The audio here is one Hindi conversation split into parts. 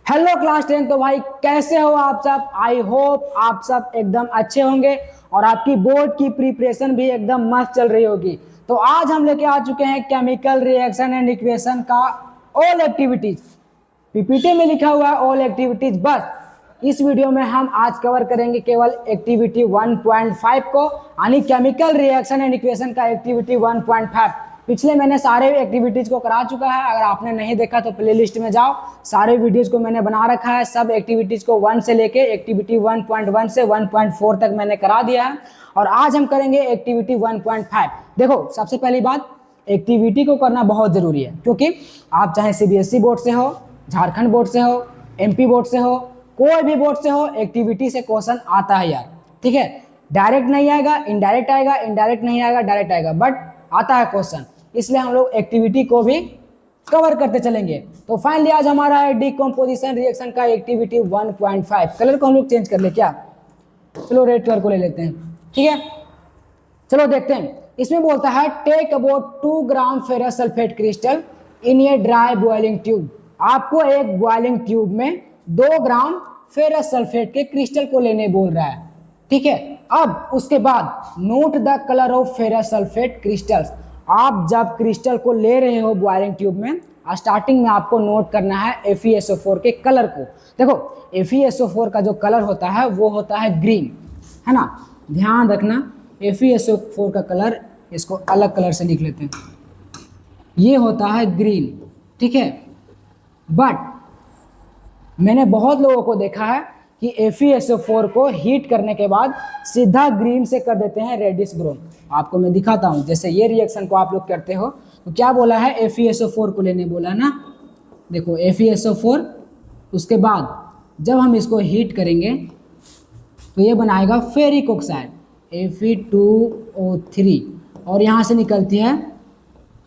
Hello class 10। तो भाई कैसे हो आप सब? आई होप आप सब एकदम अच्छे होंगे और आपकी बोर्ड की प्रिपरेशन भी एकदम मस्त चल रही होगी। तो आज हम लेके आ चुके हैं केमिकल रिएक्शन एंड इक्वेशन का ऑल एक्टिविटीज। पीपीटी में लिखा हुआ है ऑल एक्टिविटीज, बस इस वीडियो में हम आज कवर करेंगे केवल एक्टिविटी 1.5 को, यानी केमिकल रिएक्शन एंड इक्वेशन का एक्टिविटी 1.5। पिछले मैंने सारे एक्टिविटीज को करा चुका है। अगर आपने नहीं देखा तो प्लेलिस्ट में जाओ, सारे वीडियोज को मैंने बना रखा है। सब एक्टिविटीज को 1 से लेके एक्टिविटी 1.1 से 1.4 तक मैंने करा दिया है। और आज हम करेंगे एक्टिविटी 1.5। देखो, सबसे पहली बात, एक्टिविटी को करना बहुत जरूरी है, क्योंकि आप चाहे सीबीएसई बोर्ड से हो, झारखंड बोर्ड से हो, एमपी बोर्ड से हो, कोई भी बोर्ड से हो, एक्टिविटी से क्वेश्चन आता है यार। ठीक है, डायरेक्ट नहीं आएगा, इनडायरेक्ट आएगा, इनडायरेक्ट नहीं आएगा, डायरेक्ट आएगा, बट आता है क्वेश्चन। इसलिए हम लोग एक्टिविटी को भी कवर करते चलेंगे। तो फाइनली आज हमारा है डिकम्पोजिशन रिएक्शन का एक्टिविटी 1.5। कलर को हम लोग चेंज कर ले क्या? चलो रेड कलर को ले लेते हैं। ठीक है, चलो देखते हैं। इसमें बोलता है take about 2 gram ferrous sulphate crystal in a dry boiling tube. आपको एक बॉइलिंग ट्यूब में 2 ग्राम फेरस सल्फेट के क्रिस्टल को लेने बोल रहा है। ठीक है, अब उसके बाद note the colour of ferrous sulphate crystals. आप जब क्रिस्टल को ले रहे हो बॉइलिंग ट्यूब में, स्टार्टिंग में आपको नोट करना है FeSO4 के कलर को। देखो, FeSO4 का जो कलर होता है वो होता है ग्रीन, है ना? ध्यान रखना, FeSO4 का कलर, इसको अलग कलर से लिख लेते हैं, ये होता है ग्रीन। ठीक है, बट मैंने बहुत लोगों को देखा है कि FeSO4 को हीट करने के बाद सीधा ग्रीन से कर देते हैं रेडिश ब्राउन। आपको मैं दिखाता हूं, जैसे ये रिएक्शन को आप लोग करते हो तो क्या बोला है, FeSO4 को लेने बोला ना। देखो FeSO4, उसके बाद जब हम इसको हीट करेंगे तो ये बनाएगा फेरिक ऑक्साइड Fe2O3, और यहाँ से निकलती है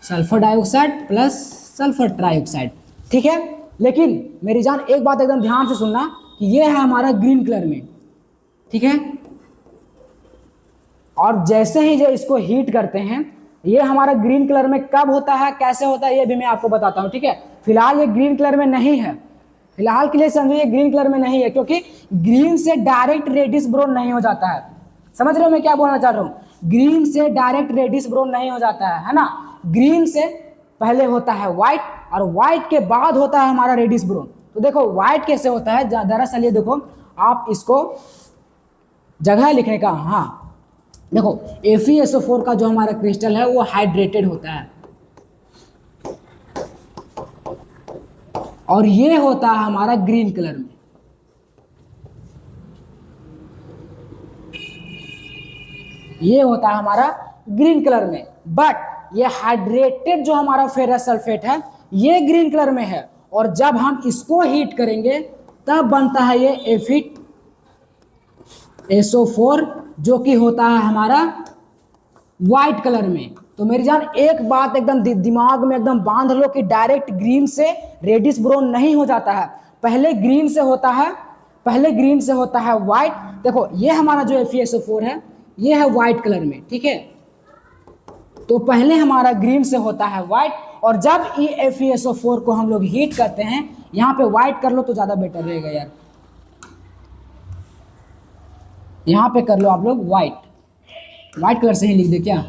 sulphur dioxide plus sulphur trioxide. ठीक है, लेकिन मेरी जान एक बात एकदम ध्यान से सुनना कि ये है हमारा ग्रीन कलर में। ठीक है, और जैसे ही जो इसको हीट करते हैं, ये हमारा ग्रीन कलर में कब होता है, कैसे होता है, ये भी मैं आपको बताता हूं। ठीक है, फिलहाल ये ग्रीन कलर में नहीं है, फिलहाल के लिए समझिए ग्रीन कलर में नहीं है, क्योंकि ग्रीन से डायरेक्ट रेडिश ब्राउन नहीं हो जाता है। समझ रहे हो मैं क्या बोलना चाह रहा हूँ? ग्रीन से डायरेक्ट रेडिश ब्राउन नहीं हो जाता है ना? ग्रीन से पहले होता है व्हाइट, और व्हाइट के बाद होता है हमारा रेडिश ब्राउन। तो देखो व्हाइट कैसे होता है, दरअसल ये देखो, आप इसको जगह लिखने का, हाँ देखो, FeSO4 का जो हमारा क्रिस्टल है वो हाइड्रेटेड होता है, और ये होता है हमारा ग्रीन कलर में। ये होता है हमारा ग्रीन कलर में, बट ये हाइड्रेटेड जो हमारा फेरस सल्फेट है ये ग्रीन कलर में है, और जब हम इसको हीट करेंगे तब बनता है ये FeSO4, जो कि होता है हमारा व्हाइट कलर में। तो मेरी जान एक बात एकदम दिमाग में एकदम बांध लो कि डायरेक्ट ग्रीन से रेडिश ब्राउन नहीं हो जाता है, पहले ग्रीन से होता है, पहले ग्रीन से होता है व्हाइट। देखो ये हमारा जो FeSO4 है ये है व्हाइट कलर में। ठीक है, तो पहले हमारा ग्रीन से होता है व्हाइट, और जब ये FeSO4 को हम लोग हीट करते हैं, यहाँ पे व्हाइट कर लो तो ज़्यादा बेटर रहेगा यार, यहाँ पे कर लो आप लोग व्हाइट, व्हाइट कलर से ही लिख दे क्या?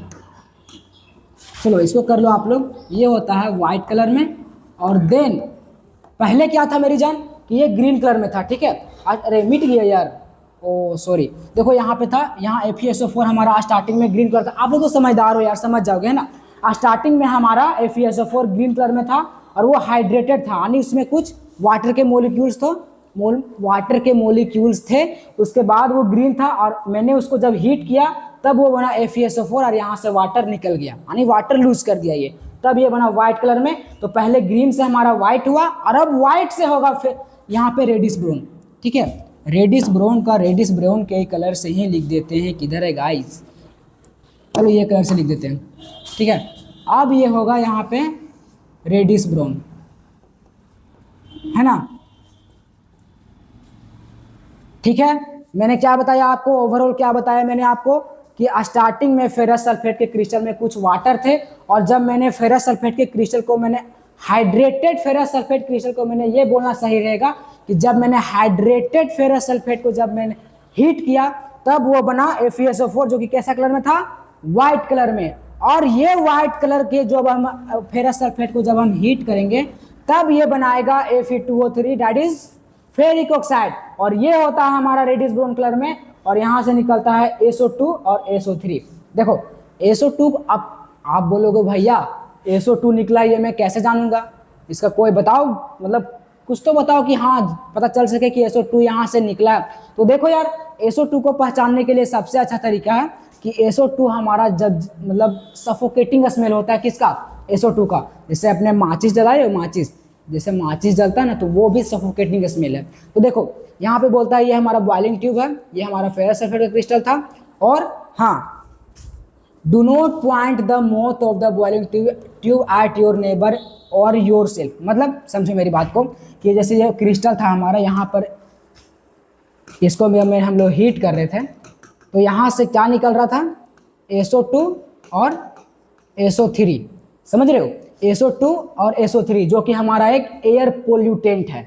चलो इसको कर लो आप लोग, ये होता है व्हाइट कलर में, और देन पहले क्या था मेरी जान कि ये ग्रीन कलर में था। ठीक है, अरे मिट गया यार, ओ सॉरी। देखो यहाँ पे था, यहाँ FeSO4 हमारा स्टार्टिंग में ग्रीन कलर था। आप लोग तो समझदार हो यार, समझ जाओगे ना। स्टार्टिंग में हमारा FeSO4 ग्रीन कलर में था, और वो हाइड्रेटेड था, यानी उसमें कुछ वाटर के मोलिक्यूल्स थे। उसके बाद वो ग्रीन था, और मैंने उसको जब हीट किया तब वो बना FeSO4, और यहाँ से वाटर निकल गया, यानी वाटर लूज कर दिया ये, तब ये बना व्हाइट कलर में। तो पहले ग्रीन से हमारा व्हाइट हुआ, और अब व्हाइट से होगा फिर यहाँ पे रेडिश ब्राउन। ठीक है, रेडिश ब्राउन का रेडिश ब्राउन के कलर से ही लिख देते हैं, किधर है गाइस? चलो ये कलर से लिख देते हैं। ठीक है, अब ये होगा यहाँ पे रेडिश ब्राउन, है ना? ठीक है, मैंने क्या बताया आपको, ओवरऑल क्या बताया मैंने आपको कि स्टार्टिंग में फेरस सल्फेट के क्रिस्टल में कुछ वाटर थे, और जब मैंने फेरस सल्फेट के क्रिस्टल को मैंने हाइड्रेटेड फेरस सल्फेट क्रिस्टल को मैंने ये बोलना सही रहेगा कि जब मैंने हाइड्रेटेड फेरस सल्फेट को जब मैंने हीट किया तब वो बना FeSO4, जो कि कैसा कलर में था, व्हाइट कलर में। और ये व्हाइट कलर के जब हम फेरस सल्फेट को जब हम हीट करेंगे तब ये बनाएगा Fe2O3, that is ferric oxide, और ये होता है हमारा रेडिश ब्राउन कलर में, और यहां से निकलता है SO2 और SO3। देखो SO2, आप बोलोगे भैया SO2 निकला, ये मैं कैसे जानूंगा, इसका कोई बताओ, मतलब कुछ तो बताओ कि हाँ पता चल सके कि SO2 यहाँ से निकला है। तो देखो यार, SO2 को पहचानने के लिए सबसे अच्छा तरीका है कि SO2 हमारा जब मतलब सफोकेटिंग स्मेल होता है किसका, SO2 का। जैसे अपने माचिस जलाए, माचिस जैसे माचिस जलता है ना, तो वो भी सफोकेटिंग स्मेल है। तो देखो यहाँ पे बोलता है ये हमारा बॉइलिंग ट्यूब है, ये हमारा फेरस सल्फेट का क्रिस्टल था, और हाँ, do not point the mouth of the boiling tube at your neighbour और योर सेल्फ। मतलब समझो मेरी बात को कि जैसे ये क्रिस्टल था हमारा, यहाँ पर इसको भी हम लोग हीट कर रहे थे, तो यहाँ से क्या निकल रहा था, SO2 और SO3, समझ रहे हो, SO2 और SO3, जो कि हमारा एक एयर पोल्यूटेंट है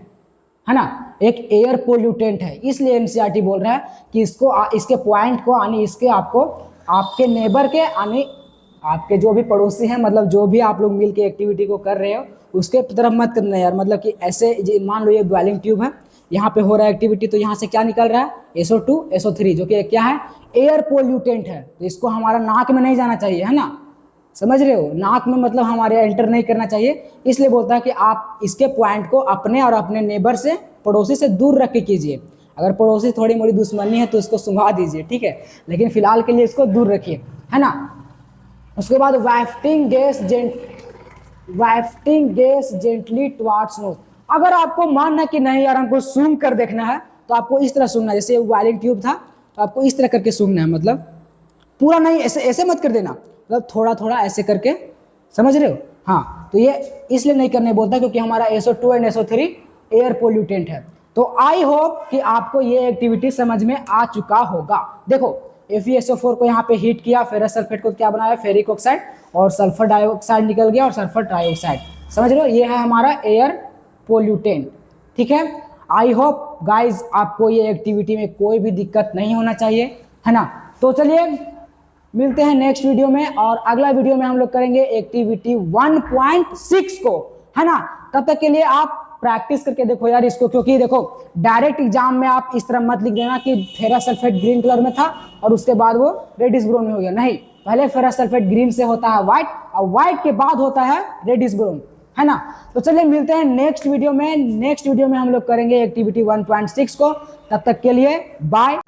ना, एक एयर पोल्यूटेंट है। इसलिए एनसीईआरटी बोल रहा है कि इसको इसके पॉइंट को यानी इसके आपको आपके नेबर के यानी आपके जो भी पड़ोसी हैं, मतलब जो भी आप लोग मिल के एक्टिविटी को कर रहे हो उसके तरफ मत करना यार। मतलब कि ऐसे मान लो ये बॉइलिंग ट्यूब है, यहाँ पे हो रहा है एक्टिविटी, तो यहाँ से क्या निकल रहा है, SO2 SO3, जो कि क्या है, एयर पोल्यूटेंट है। तो इसको हमारा नाक में नहीं जाना चाहिए, है ना, समझ रहे हो, नाक में मतलब हमारे एंटर नहीं करना चाहिए। इसलिए बोलता है कि आप इसके पॉइंट को अपने और अपने नेबर से, पड़ोसी से दूर रख के कीजिए। अगर पड़ोसी थोड़ी मोड़ी दुश्मनी है तो इसको सुंघा दीजिए, ठीक है, लेकिन फिलहाल के लिए इसको दूर रखिए, है ना। उसके बाद वाफ्टिंग गैस जेंटली टुवर्ड्स नोज। अगर आपको मानना कि नहीं यार हमको सूंघ कर देखना है, तो आपको इस तरह सूंघना है, जैसे वायलिंग ट्यूब था तो आपको इस तरह करके सूंघना है, मतलब पूरा नहीं, ऐसे ऐसे मत कर देना, मतलब थोड़ा थोड़ा ऐसे करके, समझ रहे हो। हाँ, तो ये इसलिए नहीं करने बोलता क्योंकि हमारा SO2 and SO3 air pollutant है। तो आई होप कि आपको ये एक्टिविटी समझ में आ चुका होगा। देखो FeSO4 को यहाँ पे हीट किया, फेरस सल्फेट को क्या बनाया, फेरिक ऑक्साइड, और सल्फर डाइऑक्साइड निकल गया, और सल्फर ट्राइऑक्साइड, समझ रहे हो, ये है हमारा एयर पोल्यूटेंट, ठीक है। आई होप गाइज आपको ये एक्टिविटी में कोई भी दिक्कत नहीं होना चाहिए, है ना। तो चलिए मिलते हैं नेक्स्ट वीडियो में, और अगला वीडियो में हम लोग करेंगे एक्टिविटी 1.6 को, है ना। तब तक के लिए आप प्रैक्टिस करके देखो यार इसको, क्योंकि देखो डायरेक्ट एग्जाम में आप इस तरह मत लिख देना कि फेरस सल्फेट ग्रीन कलर में था और उसके बाद वो रेडिश ब्राउन में हो गया, नहीं, पहले फेरस सल्फेट ग्रीन से होता है व्हाइट, और व्हाइट के बाद होता है रेडिश ब्राउन, है ना। तो चलिए मिलते हैं नेक्स्ट वीडियो में हम लोग करेंगे एक्टिविटी 1.6 को। तब तक के लिए बाय।